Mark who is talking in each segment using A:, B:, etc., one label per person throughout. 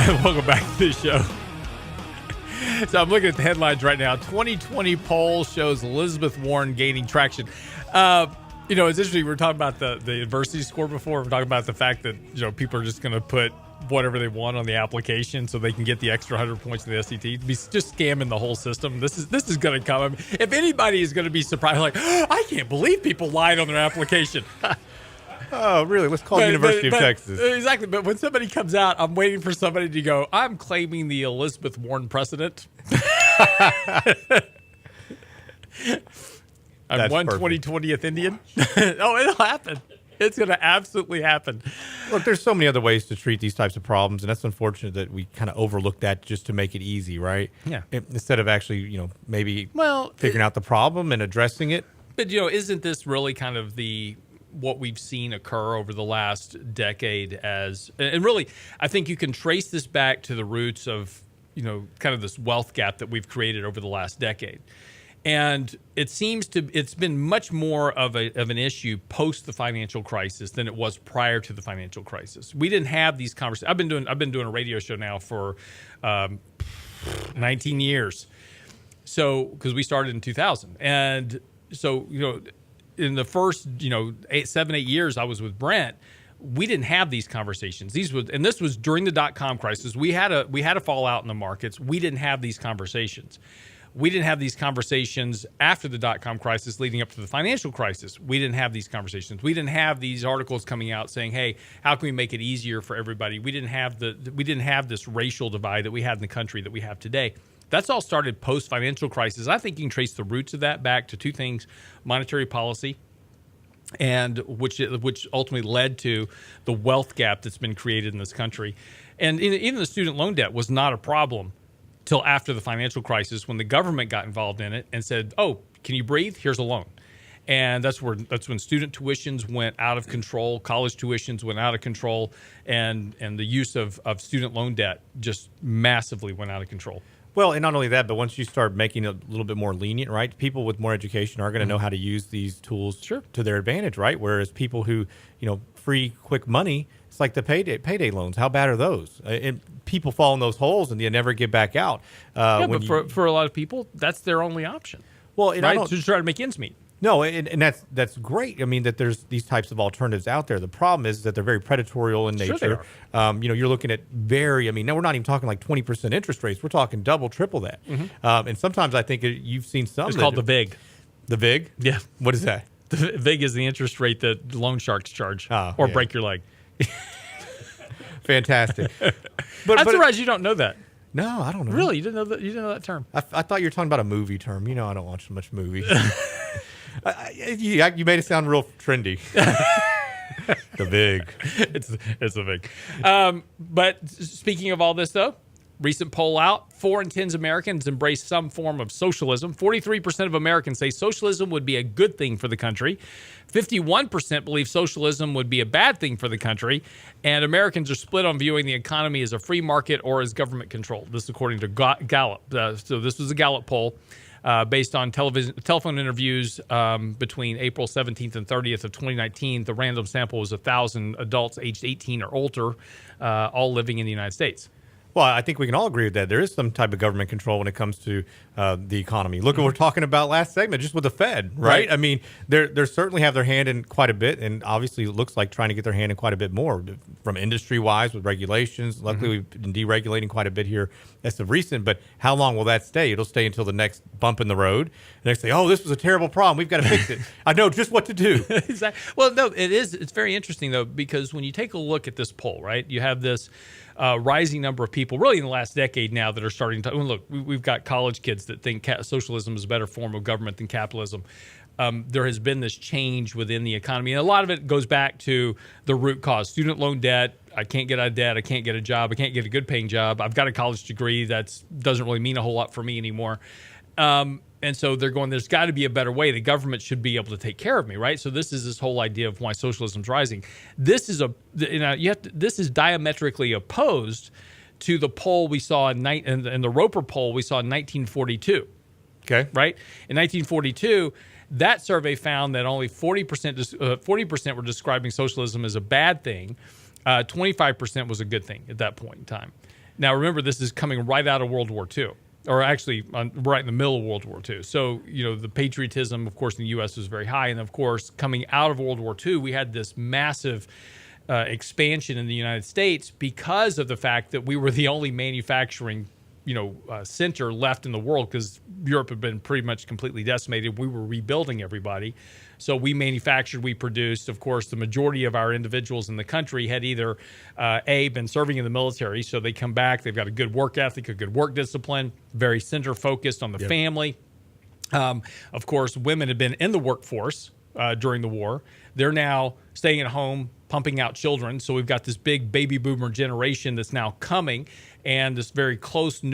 A: Welcome back to the show. So I'm looking at the headlines right now. 2020 poll shows Elizabeth Warren gaining traction. It's interesting. We were talking about the adversity score before. We're talking about the fact that people are just going to put whatever they want on the application so they can get the extra 100 points in the SAT. Be just scamming the whole system. This is going to come. I mean, if anybody is going to be surprised, like, I can't believe people lied on their application.
B: Oh, really? Let's call University of Texas.
A: Exactly. But when somebody comes out, I'm waiting for somebody to go, I'm claiming the Elizabeth Warren Precedent. I'm 1/20/20th Indian. Oh, it'll happen. It's going to absolutely happen.
B: Look, there's so many other ways to treat these types of problems, and that's unfortunate that we kind of overlook that just to make it easy, right?
A: Yeah.
B: Instead of actually, maybe figuring out the problem and addressing it.
A: But, isn't this really kind of what we've seen occur over the last decade and really, I think you can trace this back to the roots of, kind of this wealth gap that we've created over the last decade. And it's been much more of an issue post the financial crisis than it was prior to the financial crisis. We didn't have these conversations. I've been doing a radio show now for 19 years. So, because we started in 2000. And so, in the first, 7, 8 years I was with Brent, we didn't have these conversations. This was during the .com crisis. We had a fallout in the markets. We didn't have these conversations. We didn't have these conversations after the .com crisis leading up to the financial crisis. We didn't have these conversations. We didn't have these articles coming out saying, hey, how can we make it easier for everybody? We didn't have this racial divide that we had in the country that we have today. That's all started post-financial crisis. I think you can trace the roots of that back to two things: monetary policy, and which ultimately led to the wealth gap that's been created in this country. And even the student loan debt was not a problem till after the financial crisis, when the government got involved in it and said, oh, can you breathe? Here's a loan. And that's when student tuitions went out of control, college tuitions went out of control, and the use of student loan debt just massively went out of control.
B: Well, and not only that, but once you start making it a little bit more lenient, right, people with more education are going to know how to use these tools to their advantage, right? Whereas people who, free, quick money, it's like the payday loans. How bad are those? And people fall in those holes and they never get back out.
A: But for a lot of people, that's their only option.
B: Well,
A: right? To try to make ends meet.
B: No, and that's great. I mean, that there's these types of alternatives out there. The problem is that they're very predatory in nature.
A: Sure they are.
B: You're looking at now we're not even talking like 20% interest rates. We're talking double, triple that. And sometimes I think you've seen some.
A: It's called the VIG.
B: The VIG?
A: Yeah.
B: What is that?
A: The VIG is the interest rate that loan sharks charge break your leg.
B: Fantastic.
A: I'm surprised you don't know that.
B: No, I don't know.
A: Really? You didn't know that? You didn't know that term?
B: I thought you were talking about a movie term. I don't watch so much movies. You made it sound real trendy. The VIG.
A: It's a VIG. But speaking of all this, though, recent poll out, 4 in 10 Americans embrace some form of socialism. 43% of Americans say socialism would be a good thing for the country. 51% believe socialism would be a bad thing for the country. And Americans are split on viewing the economy as a free market or as government controlled. This is according to Gallup. So this was a Gallup poll based on telephone interviews between April 17th and 30th of 2019. The random sample was 1,000 adults aged 18 or older, all living in the United States.
B: Well, I think we can all agree with that. There is some type of government control when it comes to the economy. Look what we're talking about last segment, just with the Fed, right? I mean, they certainly have their hand in quite a bit, and obviously it looks like trying to get their hand in quite a bit more from industry-wise with regulations. Luckily, we've been deregulating quite a bit here as of recent, but how long will that stay? It'll stay until the next bump in the road. The next say, oh, this was a terrible problem. We've got to fix it. I know just what to do.
A: Exactly. Well, no, it's very interesting, though, because when you take a look at this poll, right, you have this rising number of people really in the last decade now that are starting to look. We've got college kids that think socialism is a better form of government than capitalism. There has been this change within the economy, and a lot of it goes back to the root cause: student loan debt. I can't get out of debt. I can't get a job. I can't get a good paying job. I've got a college degree that doesn't really mean a whole lot for me anymore. And so they're going, there's got to be a better way. The government should be able to take care of me, right? So this is this whole idea of why socialism's rising. This is this is diametrically opposed to the poll we saw in the Roper poll we saw in 1942.
B: Okay,
A: right? In 1942, that survey found that only 40% were describing socialism as a bad thing. 25% was a good thing at that point in time. Now, remember, this is coming right out of World War II, or actually right in the middle of World War II. So, the patriotism, of course, in the U.S. was very high. And, of course, coming out of World War II, we had this massive expansion in the United States because of the fact that we were the only manufacturing center left in the world, because Europe had been pretty much completely decimated. We were rebuilding everybody. So we manufactured, we produced. Of course, the majority of our individuals in the country had either, been serving in the military, so they come back, they've got a good work ethic, a good work discipline, very center-focused on the family. Of course, women had been in the workforce during the war. They're now staying at home, pumping out children. So we've got this big baby boomer generation that's now coming, and this very closely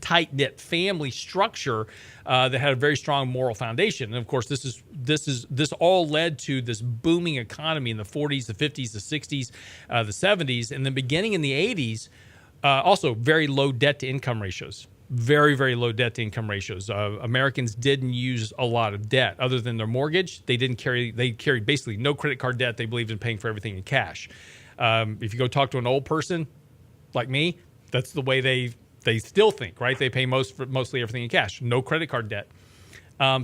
A: tight-knit family structure that had a very strong moral foundation. And of course, this all led to this booming economy in the 40s, the 50s, the 60s, the 70s, and then beginning in the 80s. Also, very low debt-to-income ratios. Very, very low debt-to-income ratios. Americans didn't use a lot of debt other than their mortgage. They carried basically no credit card debt. They believed in paying for everything in cash. If you go talk to an old person like me, that's the way they still think, right? They pay mostly everything in cash, no credit card debt.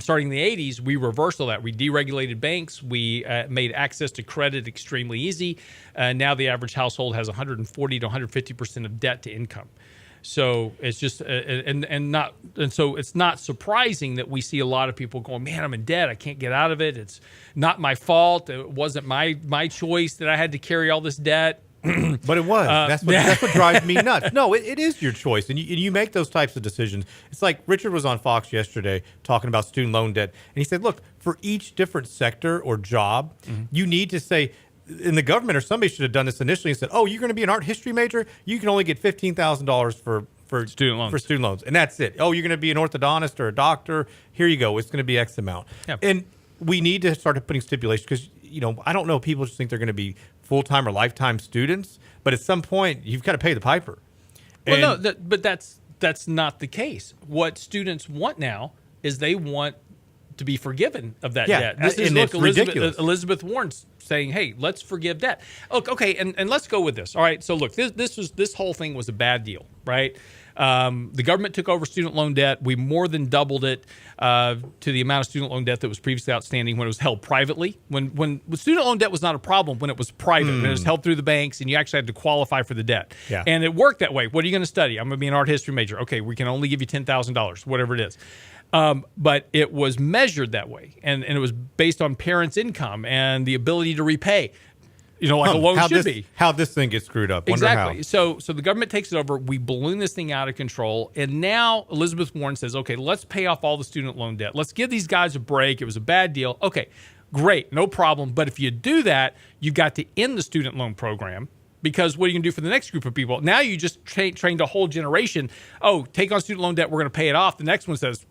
A: Starting in the 80s, we reversed all that. We deregulated banks. We made access to credit extremely easy. Now the average household has 140 to 150% of debt to income. So it's just so it's not surprising that we see a lot of people going, man, I'm in debt. I can't get out of it. It's not my fault. It wasn't my choice that I had to carry all this debt.
B: But it was. That's what drives me nuts. No, it is your choice, and you make those types of decisions. It's like Richard was on Fox yesterday talking about student loan debt, and he said, look, for each different sector or job, you need to say, in the government, or somebody should have done this initially and said, oh, you're going to be an art history major? You can only get $15,000 for student loans. And that's it. Oh, you're going to be an orthodontist or a doctor? Here you go. It's going to be X amount. Yeah. And we need to start putting stipulations because, I don't know, people just think they're going to be full-time or lifetime students, but at some point, you've got to pay the piper.
A: Well, but that's not the case. What students want now is they want to be forgiven of that debt. This is Elizabeth Warren's saying, hey, let's forgive debt. Okay, and let's go with this. All right, so look, this whole thing was a bad deal, right? The government took over student loan debt. We more than doubled it to the amount of student loan debt that was previously outstanding when it was held privately. When student loan debt was not a problem when it was private, when it was held through the banks and you actually had to qualify for the debt. Yeah. And it worked that way. What are you going to study? I'm going to be an art history major. Okay, we can only give you $10,000, whatever it is. But it was measured that way, and it was based on parents' income and the ability to repay. Like a loan should be. How
B: this thing gets screwed up.
A: Exactly. So the government takes it over. We balloon this thing out of control. And now Elizabeth Warren says, okay, let's pay off all the student loan debt. Let's give these guys a break. It was a bad deal. Okay, great. No problem. But if you do that, you've got to end the student loan program. Because what are you going to do for the next group of people? Now you just trained a whole generation. Oh, take on student loan debt. We're going to pay it off. The next one says,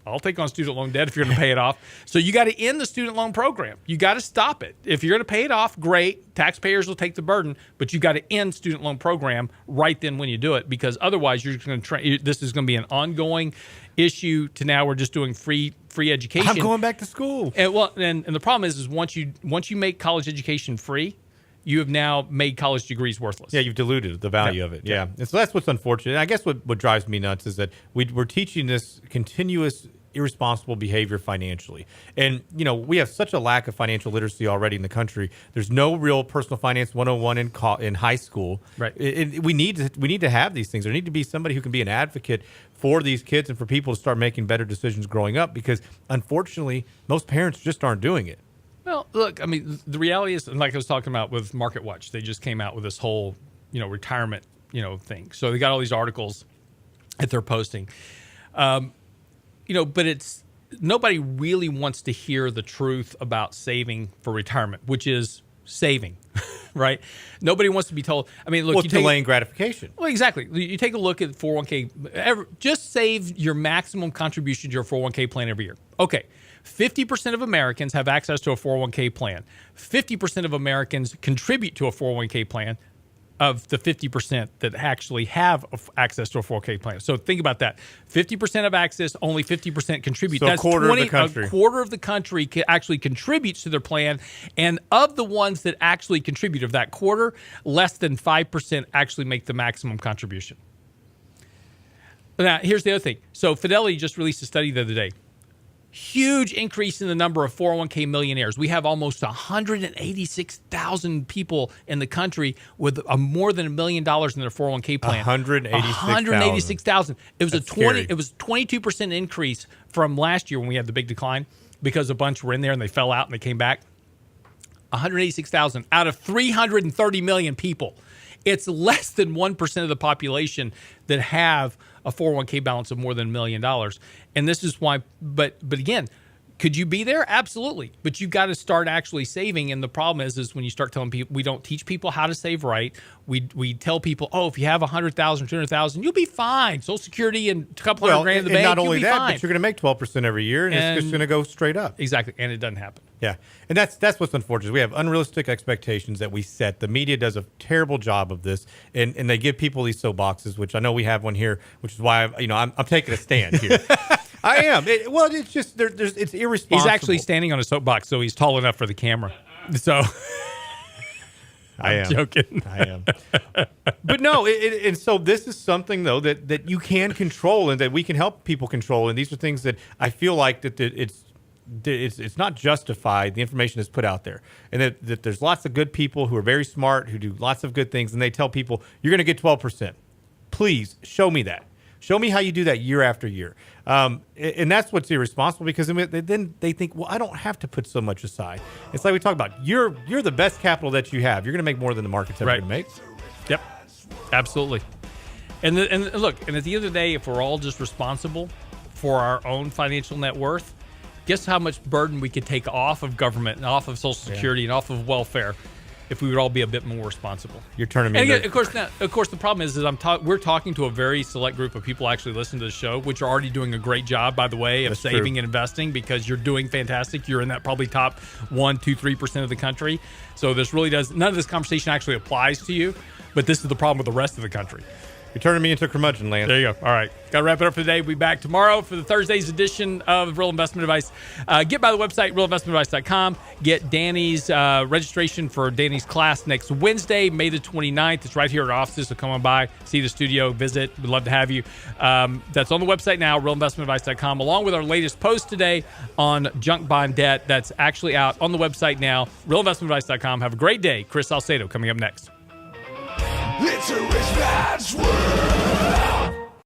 A: I'll take on student loan debt if you're going to pay it off. So you got to end the student loan program. You got to stop it. If you're going to pay it off, great. Taxpayers will take the burden, but you got to end student loan program right then when you do it, because otherwise you're going to this is going to be an ongoing issue. To now we're just doing free education.
B: I'm going back to school.
A: And the problem is once you make college education free, you have now made college degrees worthless.
B: Yeah, you've diluted the value of it. Yeah. And so that's what's unfortunate. And I guess what drives me nuts is that we're teaching this continuous irresponsible behavior financially. And, we have such a lack of financial literacy already in the country. There's no real personal finance 101 in high school.
A: Right.
B: We need to have these things. There need to be somebody who can be an advocate for these kids and for people to start making better decisions growing up, because unfortunately, most parents just aren't doing it.
A: Well, look, I mean, the reality is, like I was talking about with Market Watch, they just came out with this whole, retirement, thing. So they got all these articles that they're posting. But it's nobody really wants to hear the truth about saving for retirement, which is saving, right? Nobody wants to be told. I mean, look,
B: delaying gratification.
A: Well, exactly. You take a look at 401k. Just save your maximum contribution to your 401k plan every year. Okay. 50% of Americans have access to a 401k plan. 50% of Americans contribute to a 401k plan. of the 50% that actually have access to a 401k plan. So think about that. 50% have access, only 50% contribute.
B: So
A: That's
B: a quarter of the country.
A: A quarter of the country actually contributes to their plan. And of the ones that actually contribute, of that quarter, less than 5% actually make the maximum contribution. Now, here's the other thing. So Fidelity just released a study the other day. Huge increase in the number of 401k millionaires. We have almost 186,000 people in the country with more than $1 million in their 401k plan. 186,000. It was
B: scary.
A: It was 22% increase from last year when we had the big decline because a bunch were in there and they fell out and they came back. 186,000 out of 330 million people. It's less than 1% of the population that have a 401k balance of more than $1 million. And this is why, but again, could you be there? Absolutely. But you got to start actually saving. And the problem is when you start telling people, we don't teach people how to save right. We tell people, oh, if you have 100,000, 200,000, you'll be fine. Social Security and a couple hundred grand in the bank,
B: not only
A: you'll be
B: that,
A: fine.
B: but you're going to make 12% every year, and it's just going to go straight up.
A: Exactly. And it doesn't happen.
B: Yeah. And that's what's unfortunate. We have unrealistic expectations that we set. The media does a terrible job of this, and they give people these soapboxes, which I know we have one here, which is why I'm taking a stand here. I am. It's just it's irresponsible.
A: He's actually standing on a soapbox, so he's tall enough for the camera. So I'm joking.
B: I am. But no, and so this is something though that you can control and that we can help people control. And these are things that I feel like that it's not justified. The information is put out there, and that there's lots of good people who are very smart who do lots of good things, and they tell people you're going to get 12%. Please show me that. Show me how you do that year after year. And that's what's irresponsible, because then they think, well, I don't have to put so much aside. It's like we talk about, you're the best capital that you have. You're going to make more than the market's ever going to make.
A: Yep, absolutely. And look, and at the end of the day, if we're all just responsible for our own financial net worth, guess how much burden we could take off of government and off of Social Security and off of welfare if we would all be a bit more responsible.
B: You're turning me.
A: And again, of course, the problem is we're talking to a very select group of people actually listening to the show, which are already doing a great job, by the way, of saving and investing, because you're doing fantastic. You're in that probably top 1, 2, 3% of the country. So this really none of this conversation actually applies to you, but this is the problem with the rest of the country.
B: You're turning me into a curmudgeon, Lance.
A: There you go. All right. Got to wrap it up for today. We'll be back tomorrow for the Thursday's edition of Real Investment Advice. Get by the website, realinvestmentadvice.com. Get Danny's registration for Danny's class next Wednesday, May the 29th. It's right here at our offices, so come on by, see the studio, visit. We'd love to have you. That's on the website now, realinvestmentadvice.com, along with our latest post today on junk bond debt. That's actually out on the website now, realinvestmentadvice.com. Have a great day. Chris Salcedo coming up next.
C: It's a rich man's world.